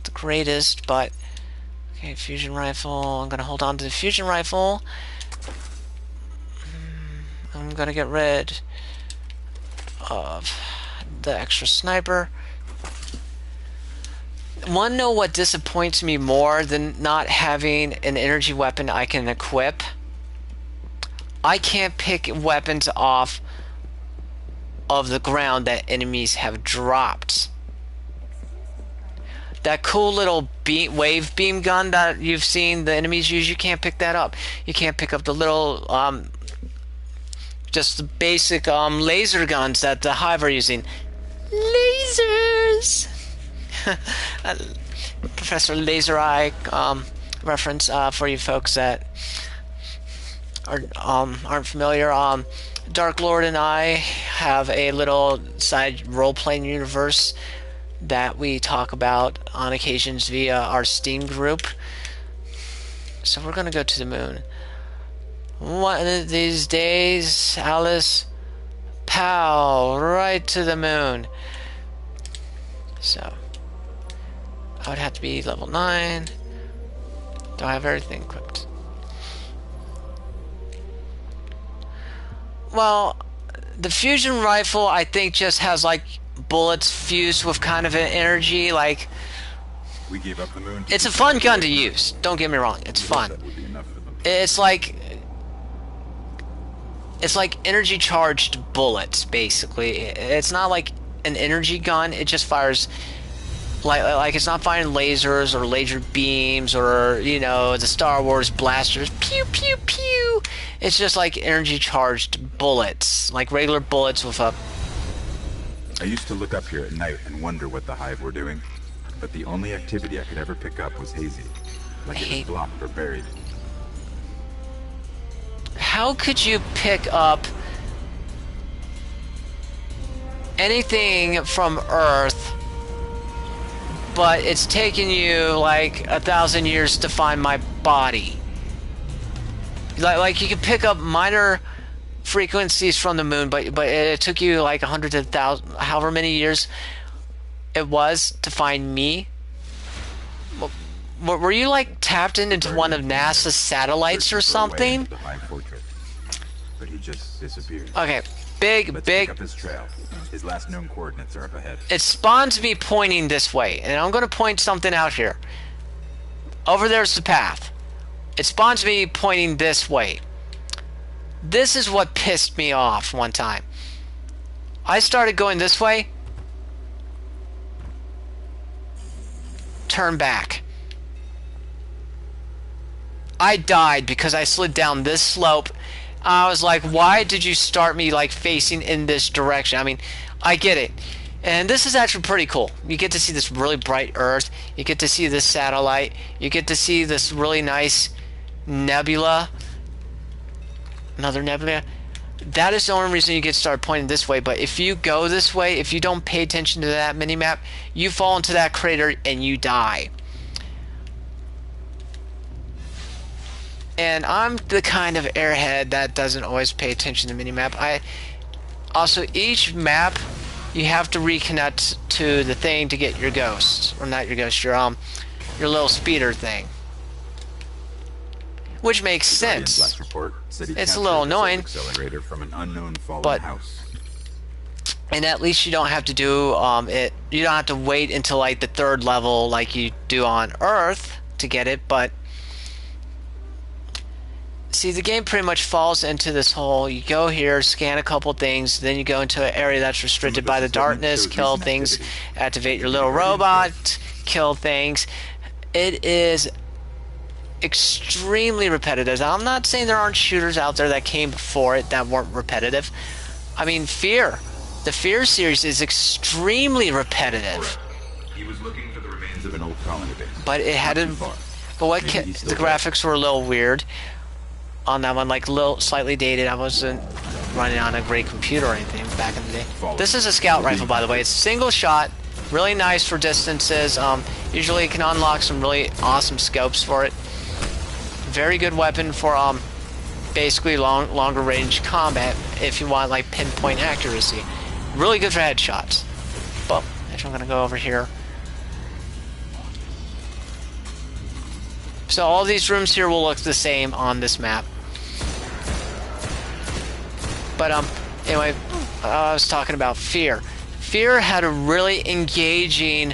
Not the greatest, but okay, fusion rifle. I'm gonna hold on to the fusion rifle. I'm gonna get rid of the extra sniper. Want to know what disappoints me more than not having an energy weapon I can equip? I can't pick weapons off of the ground that enemies have dropped. That cool little wave beam gun that you've seen the enemies use, you can't pick that up. You can't pick up the little, just the basic laser guns that the Hive are using. Lasers! Professor Laser Eye reference for you folks that aren't familiar. Dark Lord and I have a little side role-playing universe that we talk about on occasions via our Steam group. So we're gonna go to the moon. One of these days, Alice, pow, right to the moon. So I would have to be level 9. Do I have everything equipped? Well, the fusion rifle I think just has like bullets fused with kind of an energy, like we gave up the moon. It's a fun gun to use, don't get me wrong, it's fun. It's like energy charged bullets basically. It's not like an energy gun, it just fires like it's not firing lasers or laser beams or, you know, the Star Wars blasters, pew pew pew. It's just like energy charged bullets, like regular bullets with a... I used to look up here at night and wonder what the Hive were doing, but the only activity I could ever pick up was hazy, like it was blocked or buried. How could you pick up anything from Earth, but it's taken you like 1,000 years to find my body? Like you can pick up minor frequencies from the moon, but it took you like 100 to 1,000, however many years it was to find me. Were you like tapped into one of NASA's satellites or something? But he just disappeared. Okay, Let's pick up his trail. His last known coordinates are up ahead. It spawns me pointing this way, and I'm going to point something out here. Over there's the path. It spawns me pointing this way. This is what pissed me off one time. I started going this way. Turn back. I died because I slid down this slope. I was like, why did you start me like facing in this direction? I mean, I get it. And this is actually pretty cool. You get to see this really bright Earth. You get to see this satellite. You get to see this really nice nebula. Another nebula. That is the only reason you get started pointing this way. But if you go this way, if you don't pay attention to that minimap, you fall into that crater and you die. And I'm the kind of airhead that doesn't always pay attention to minimap. Also, each map you have to reconnect to the thing to get your ghost, or not your ghost, your little speeder thing, which makes sense. It's a little annoying, from an unknown fallen but house. And at least you don't have to do it. You don't have to wait until like the 3rd level like you do on Earth to get it, but. See, the game pretty much falls into this whole, you go here, scan a couple things, then you go into an area that's restricted by the darkness, kill things, activate your little robot, kill things. It is extremely repetitive. Now, I'm not saying there aren't shooters out there that came before it that weren't repetitive. I mean, Fear. The Fear series is extremely repetitive. He was looking for the remains of an old colony base. But it had a... But what the graphics were a little weird on that one, like a little slightly dated. I wasn't running on a great computer or anything back in the day. This is a scout rifle, by the way. It's single shot, really nice for distances. Usually you can unlock some really awesome scopes for it. Very good weapon for basically longer range combat if you want like pinpoint accuracy. Really good for headshots. But actually I'm gonna go over here. So all these rooms here will look the same on this map. But anyway, I was talking about Fear. Fear had a really engaging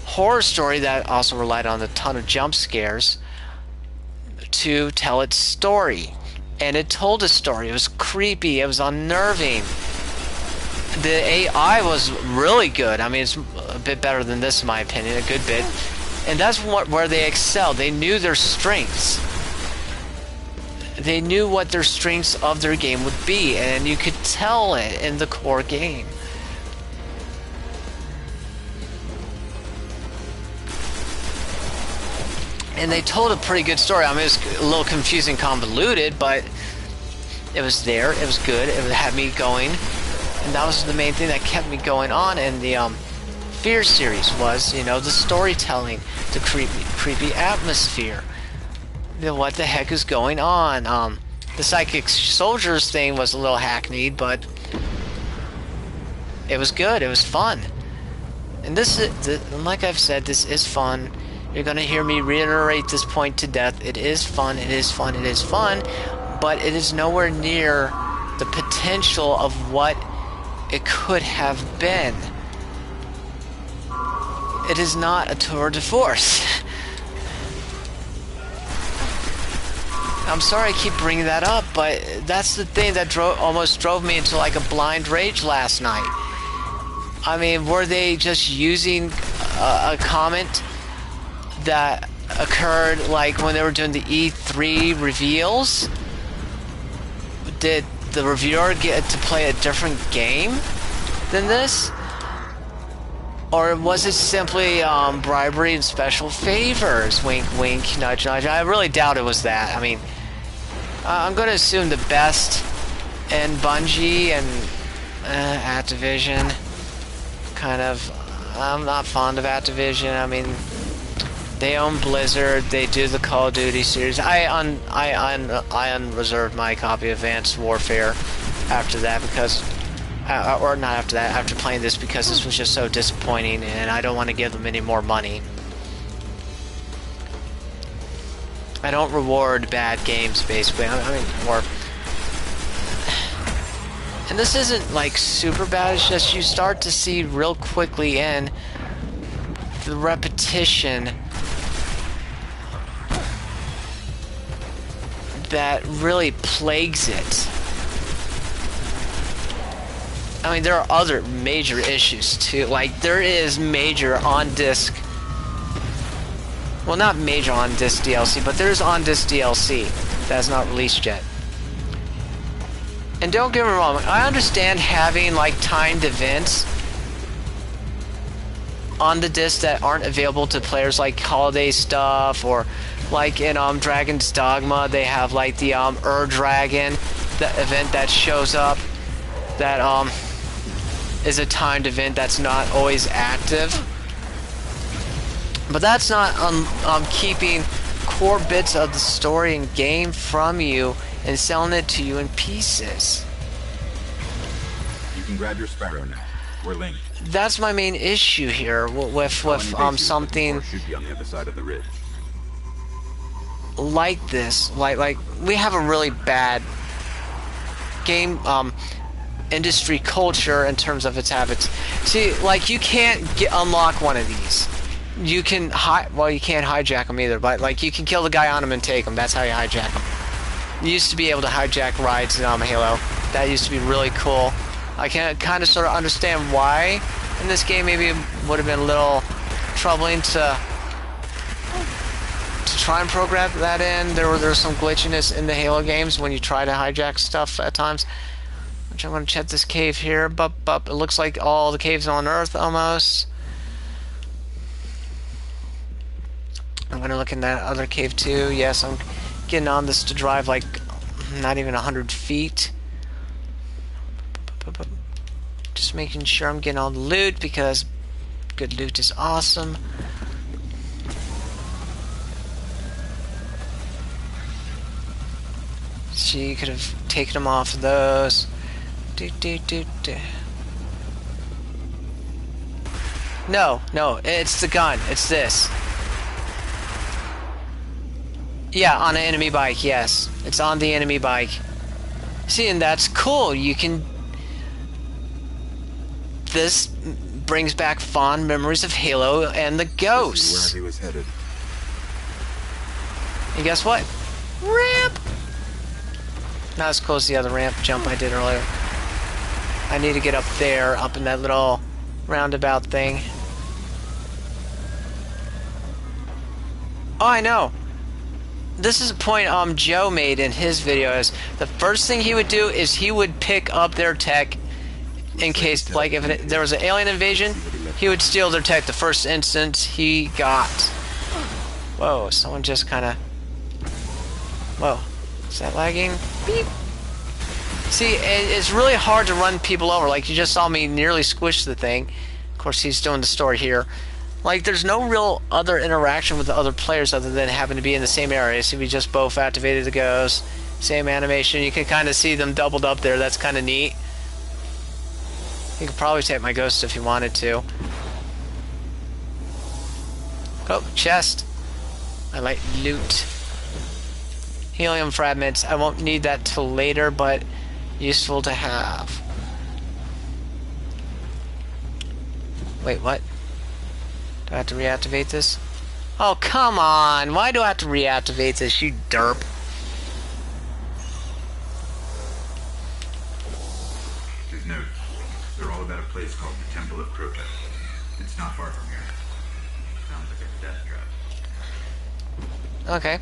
horror story that also relied on a ton of jump scares to tell its story. And it told a story. It was creepy. It was unnerving. The AI was really good. I mean, it's a bit better than this in my opinion, a good bit. And that's where they excelled. They knew their strengths. They knew what their strengths of their game would be, and you could tell it in the core game. And they told a pretty good story. I mean, it was a little confusing, convoluted, but it was there. It was good. It had me going. And that was the main thing that kept me going on in the Fear series was, you know, the storytelling, the creepy atmosphere. You know, what the heck is going on? The psychic soldiers thing was a little hackneyed, but it was good. It was fun. And this is, like I've said, this is fun. You're going to hear me reiterate this point to death. It is fun. It is fun. It is fun. But it is nowhere near the potential of what it could have been. It is not a tour de force. I'm sorry I keep bringing that up, but that's the thing that almost drove me into like a blind rage last night. I mean, were they just using a comment that occurred like when they were doing the E3 reveals? Did the reviewer get to play a different game than this? Or was it simply bribery and special favors? Wink, wink, nudge, nudge. I really doubt it was that. I mean, I'm going to assume the best in Bungie and Activision. Kind of, I'm not fond of Activision. I mean, they own Blizzard. They do the Call of Duty series. I unreserved my copy of Advanced Warfare after that because... or not after that, after playing this, because this was just so disappointing and I don't want to give them any more money. I don't reward bad games, basically. I mean, or... And this isn't, like, super bad, it's just you start to see real quickly in the repetition that really plagues it. I mean, there are other major issues too. Like, there is major on-disc... Well, not major on-disc DLC, but there's on-disc DLC that's not released yet. And don't get me wrong, I understand having, like, timed events on the disc that aren't available to players, like holiday stuff, or like in Dragon's Dogma, they have, like, the Dragon, the event that shows up, that, is a timed event that's not always active. But that's not keeping core bits of the story and game from you and selling it to you in pieces. You can grab your Sparrow now. We're linked. That's my main issue here with something should be on the other side of the ridge. Like this. Like we have a really bad game industry culture in terms of its habits. See, like, you can't unlock one of these. You can well, you can't hijack them either, but like, you can kill the guy on them and take them. That's how you hijack them. You used to be able to hijack rides in Halo. That used to be really cool. I can kind of sort of understand why in this game maybe it would have been a little troubling to try and program that in. There was some glitchiness in the Halo games when you try to hijack stuff at times. I'm going to check this cave here. It looks like all the caves on Earth almost. I'm going to look in that other cave too. Yes, I'm getting on this to drive like not even 100 feet. Just making sure I'm getting all the loot, because good loot is awesome. So you could have taken them off of those. No, it's the gun. It's this. Yeah, on an enemy bike, yes. It's on the enemy bike. See, and that's cool. You can... This brings back fond memories of Halo and the ghosts. This is where he was headed. And guess what? Ramp! Not as close to the other ramp jump I did earlier. I need to get up there, up in that little roundabout thing. Oh, I know. This is a point Joe made in his video. Is the first thing he would do is he would pick up their tech in case, like, if there was an alien invasion, he would steal their tech the first instance he got. Whoa, someone just kind of... Whoa, is that lagging? Beep. See, it's really hard to run people over. Like, you just saw me nearly squish the thing. Of course, he's doing the story here. Like, there's no real other interaction with the other players other than having to be in the same area. See, we just both activated the ghost. Same animation. You can kind of see them doubled up there. That's kind of neat. You could probably take my ghost if you wanted to. Oh, chest. I like loot. Helium fragments. I won't need that till later, but useful to have. Wait, what? Do I have to reactivate this? Oh, come on! Why do I have to reactivate this, you derp? His notes. They're all about a place called the Temple of Crota. It's not far from here. Sounds like a death trap. Okay.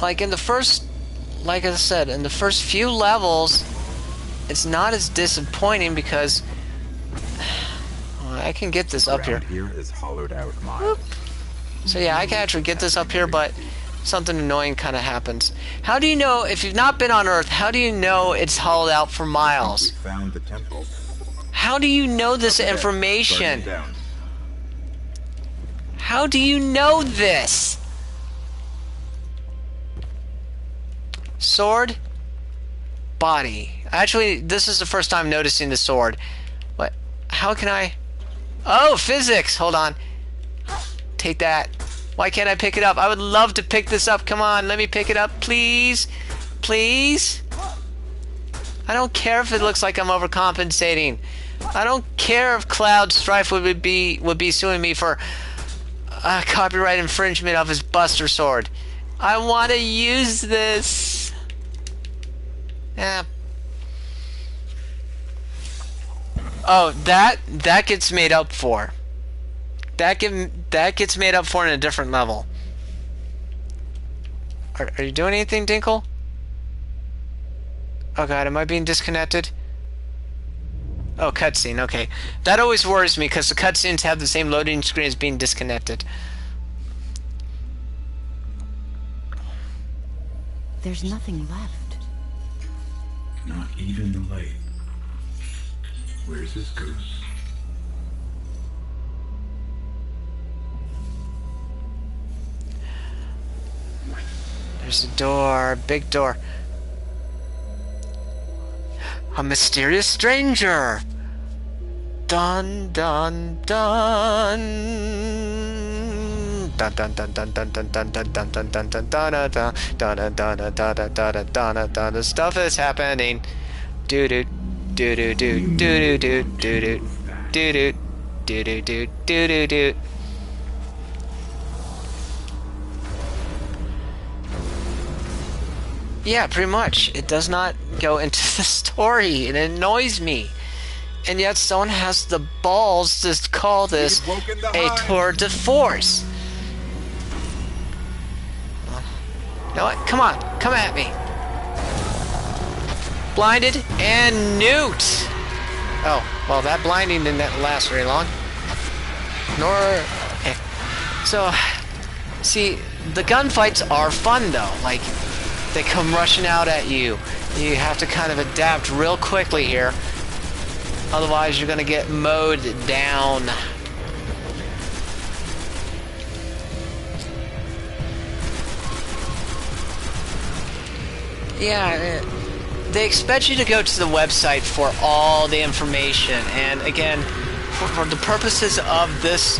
Like in the first... Like I said, in the first few levels, it's not as disappointing because... I can get this up here. Here is hollowed out miles. So yeah, I can actually get this up here, but something annoying kind of happens. How do you know, if you've not been on Earth, how do you know it's hollowed out for miles? We found the temple. How do you know this information? How do you know this? Sword? Body. Actually, this is the first time noticing the sword. What? How can I... Oh, physics! Hold on. Take that. Why can't I pick it up? I would love to pick this up. Come on, let me pick it up, please. Please? I don't care if it looks like I'm overcompensating. I don't care if Cloud Strife would be suing me for copyright infringement of his Buster Sword. I want to use this. Yeah. Oh, that gets made up for. That gets made up for in a different level. Are you doing anything, Dinkle? Oh god, am I being disconnected? Oh, cutscene, okay. That always worries me because the cutscenes have the same loading screen as being disconnected. There's nothing left. Not even the light. Where's his ghost? There's a door, big door. A mysterious stranger. Dun dun dun. Dun dun dun dun dun dun dun dun dun dun dun dun dun dun dun dun dun dun dun dun. The stuff is happening. Doo doo doo doo doo doo doo doo doo doo doo doo doo doo doo doo. Yeah, pretty much. It does not go into the story. It annoys me. And yet someone has the balls to call this a tour de force. You know what? Come on. Come at me. Blinded and nuked. Oh, well, that blinding didn't last very long. Nor... Okay. So, see, the gunfights are fun, though. Like, they come rushing out at you. You have to kind of adapt real quickly here. Otherwise, you're going to get mowed down. Yeah, they expect you to go to the website for all the information. And again, for the purposes of this